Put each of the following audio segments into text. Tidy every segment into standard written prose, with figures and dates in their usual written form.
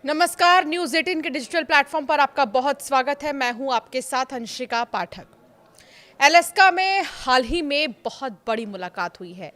नमस्कार, न्यूज़ 18 के digital platform पर आपका बहुत स्वागत है। मैं हूं आपके साथ अंशिका पाठक। अलास्का में हाल ही में बहुत बड़ी मुलाकात हुई है।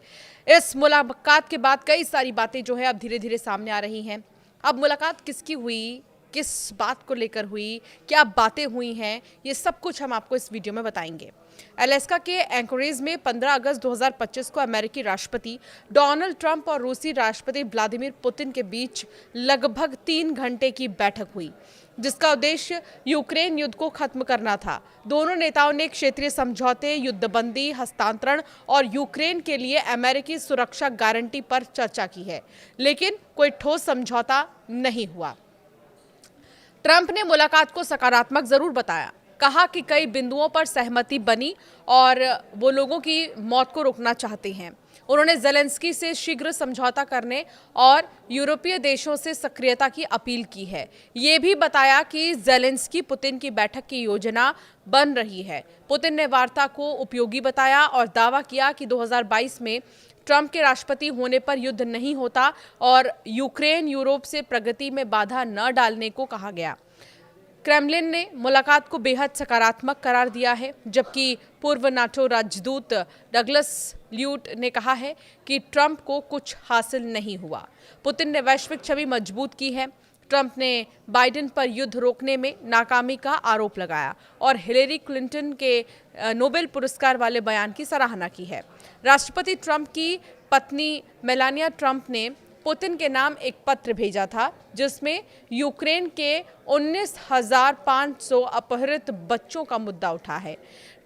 इस मुलाकात के बाद कई सारी बातें जो है अब धीरे धीरे सामने आ रही हैं। अब मुलाकात किसकी हुई, किस बात को लेकर हुई, क्या बातें हुई हैं, ये सब कुछ हम आपको इस वीडियो में बताएंगे। अलास्का के एंकोरेज में 15 अगस्त 2025 को अमेरिकी राष्ट्रपति डोनाल्ड ट्रंप और रूसी राष्ट्रपति व्लादिमीर पुतिन के बीच लगभग 3 घंटे की बैठक हुई, जिसका उद्देश्य यूक्रेन युद्ध को खत्म करना था। दोनों नेताओं ने क्षेत्रीय समझौते, युद्धबंदी, हस्तांतरण और यूक्रेन के लिए अमेरिकी सुरक्षा गारंटी पर चर्चा की है, लेकिन कोई ठोस समझौता नहीं हुआ। ट्रंप ने मुलाकात को सकारात्मक जरूर बताया, कहा कि कई बिंदुओं पर सहमति बनी और वो लोगों की मौत को रोकना चाहते हैं। उन्होंने ज़ेलेंस्की से शीघ्र समझौता करने और यूरोपीय देशों से सक्रियता की अपील की है। ये भी बताया कि ज़ेलेंस्की पुतिन की बैठक की योजना बन रही है। पुतिन ने वार्ता को उपयोगी बताया और दावा किया कि 2022 में ट्रंप के राष्ट्रपति होने पर युद्ध नहीं होता और यूक्रेन यूरोप से प्रगति में बाधा न डालने को कहा गया। क्रेमलिन ने मुलाकात को बेहद सकारात्मक करार दिया है, जबकि पूर्व नाटो राजदूत डगलस ल्यूट ने कहा है कि ट्रंप को कुछ हासिल नहीं हुआ। पुतिन ने वैश्विक छवि मजबूत की है। ट्रंप ने बाइडेन पर युद्ध रोकने में नाकामी का आरोप लगाया और हिलेरी क्लिंटन के नोबेल पुरस्कार वाले बयान की सराहना की है। राष्ट्रपति ट्रंप की पत्नी मेलानिया ट्रंप ने पुतिन के नाम एक पत्र भेजा था, जिसमें यूक्रेन के 19,500 अपहृत बच्चों का मुद्दा उठा है।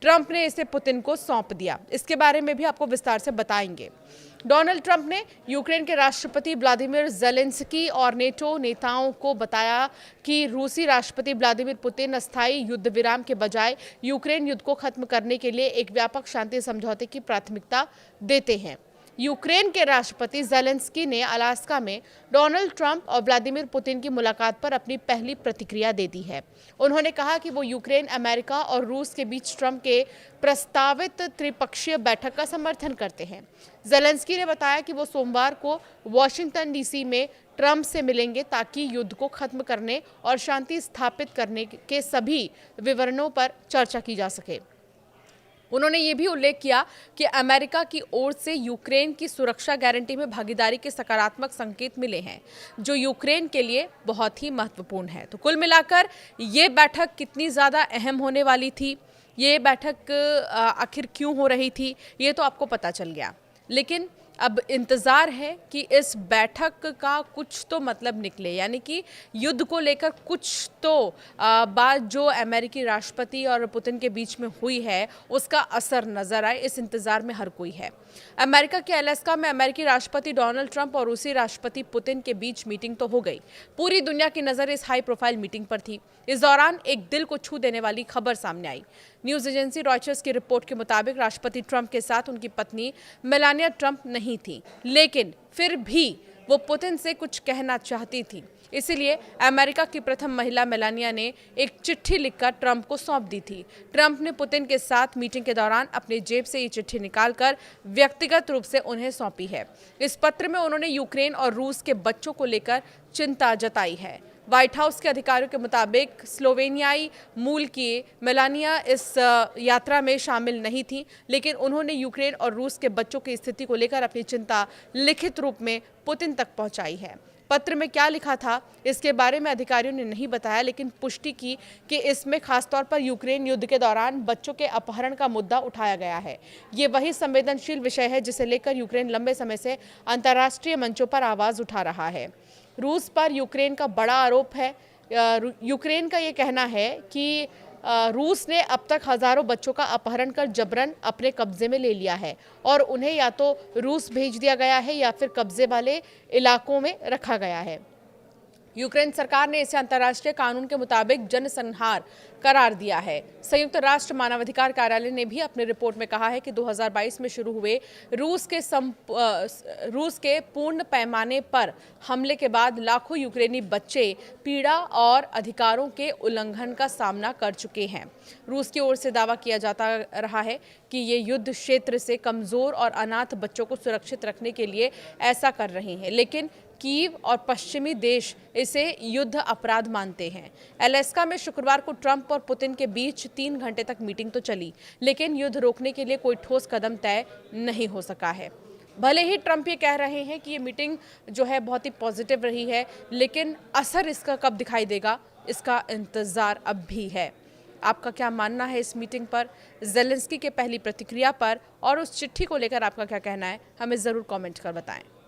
ट्रंप ने इसे पुतिन को सौंप दिया। इसके बारे में भी आपको विस्तार से बताएंगे। डोनाल्ड ट्रंप ने यूक्रेन के राष्ट्रपति व्लादिमीर ज़ेलेंस्की और नेटो नेताओं को बताया कि रूसी राष्ट्रपति व्लादिमीर पुतिन अस्थायी युद्ध विराम के बजाय यूक्रेन युद्ध को खत्म करने के लिए एक व्यापक शांति समझौते की प्राथमिकता देते हैं। यूक्रेन के राष्ट्रपति ज़ेलेंस्की ने अलास्का में डोनाल्ड ट्रंप और व्लादिमीर पुतिन की मुलाकात पर अपनी पहली प्रतिक्रिया दे दी है। उन्होंने कहा कि वो यूक्रेन, अमेरिका और रूस के बीच ट्रंप के प्रस्तावित त्रिपक्षीय बैठक का समर्थन करते हैं। ज़ेलेंस्की ने बताया कि वो सोमवार को वॉशिंगटन डीसी में ट्रंप से मिलेंगे ताकि युद्ध को खत्म करने और शांति स्थापित करने के सभी विवरणों पर चर्चा की जा सके। उन्होंने ये भी उल्लेख किया कि अमेरिका की ओर से यूक्रेन की सुरक्षा गारंटी में भागीदारी के सकारात्मक संकेत मिले हैं, जो यूक्रेन के लिए बहुत ही महत्वपूर्ण है। तो कुल मिलाकर ये बैठक कितनी ज़्यादा अहम होने वाली थी, ये बैठक आखिर क्यों हो रही थी, ये तो आपको पता चल गया। लेकिन अब इंतज़ार है कि इस बैठक का कुछ तो मतलब निकले, यानी कि युद्ध को लेकर कुछ तो बात जो अमेरिकी राष्ट्रपति और पुतिन के बीच में हुई है उसका असर नज़र आए। इस इंतज़ार में हर कोई है। अमेरिका के अलास्का में अमेरिकी राष्ट्रपति डोनाल्ड ट्रंप और रूसी राष्ट्रपति पुतिन के बीच मीटिंग तो हो गई। पूरी दुनिया की नज़र इस हाई प्रोफाइल मीटिंग पर थी। इस दौरान एक दिल को छू देने वाली खबर सामने आई। न्यूज़ एजेंसी रॉयटर्स की रिपोर्ट के मुताबिक राष्ट्रपति ट्रंप के साथ उनकी पत्नी मेलानिया ट्रंप नहीं थी, लेकिन फिर भी वो पुतिन से कुछ कहना चाहती थी। इसीलिए अमेरिका की प्रथम महिला मेलानिया ने एक चिट्ठी लिखकर ट्रंप को सौंप दी थी। ट्रंप ने पुतिन के साथ मीटिंग के दौरान अपनी जेब से ये चिट्ठी निकालकर व्यक्तिगत रूप से उन्हें सौंपी है। इस पत्र में उन्होंने यूक्रेन और रूस के बच्चों को लेकर चिंता जताई है। व्हाइट हाउस के अधिकारियों के मुताबिक स्लोवेनियाई मूल की मेलानिया इस यात्रा में शामिल नहीं थी, लेकिन उन्होंने यूक्रेन और रूस के बच्चों की स्थिति को लेकर अपनी चिंता लिखित रूप में पुतिन तक पहुंचाई है। पत्र में क्या लिखा था इसके बारे में अधिकारियों ने नहीं बताया, लेकिन पुष्टि की कि इसमें खासतौर पर यूक्रेन युद्ध के दौरान बच्चों के अपहरण का मुद्दा उठाया गया है। ये वही संवेदनशील विषय है जिसे लेकर यूक्रेन लंबे समय से अंतर्राष्ट्रीय मंचों पर आवाज़ उठा रहा है। रूस पर यूक्रेन का बड़ा आरोप है। यूक्रेन का ये कहना है कि रूस ने अब तक हज़ारों बच्चों का अपहरण कर जबरन अपने कब्जे में ले लिया है और उन्हें या तो रूस भेज दिया गया है या फिर कब्जे वाले इलाकों में रखा गया है। यूक्रेन सरकार ने इसे अंतर्राष्ट्रीय कानून के मुताबिक जनसंहार करार दिया है। संयुक्त राष्ट्र मानवाधिकार कार्यालय ने भी अपनी रिपोर्ट में कहा है कि 2022 में शुरू हुए रूस के पूर्ण पैमाने पर हमले के बाद लाखों यूक्रेनी बच्चे पीड़ा और अधिकारों के उल्लंघन का सामना कर चुके हैं। रूस की ओर से दावा किया जाता रहा है कि ये युद्ध क्षेत्र से कमजोर और अनाथ बच्चों को सुरक्षित रखने के लिए ऐसा कर रहे हैं, लेकिन कीव और पश्चिमी देश इसे युद्ध अपराध मानते हैं। अलास्का में शुक्रवार को ट्रंप और पुतिन के बीच 3 घंटे तक मीटिंग तो चली, लेकिन युद्ध रोकने के लिए कोई ठोस कदम तय नहीं हो सका है। भले ही ट्रंप ये कह रहे हैं कि ये मीटिंग जो है बहुत ही पॉजिटिव रही है, लेकिन असर इसका कब दिखाई देगा, इसका इंतजार अब भी है। आपका क्या मानना है इस मीटिंग पर, ज़ेलेंस्की के पहली प्रतिक्रिया पर और उस चिट्ठी को लेकर आपका क्या कहना है, हमें ज़रूर कमेंट कर बताएं।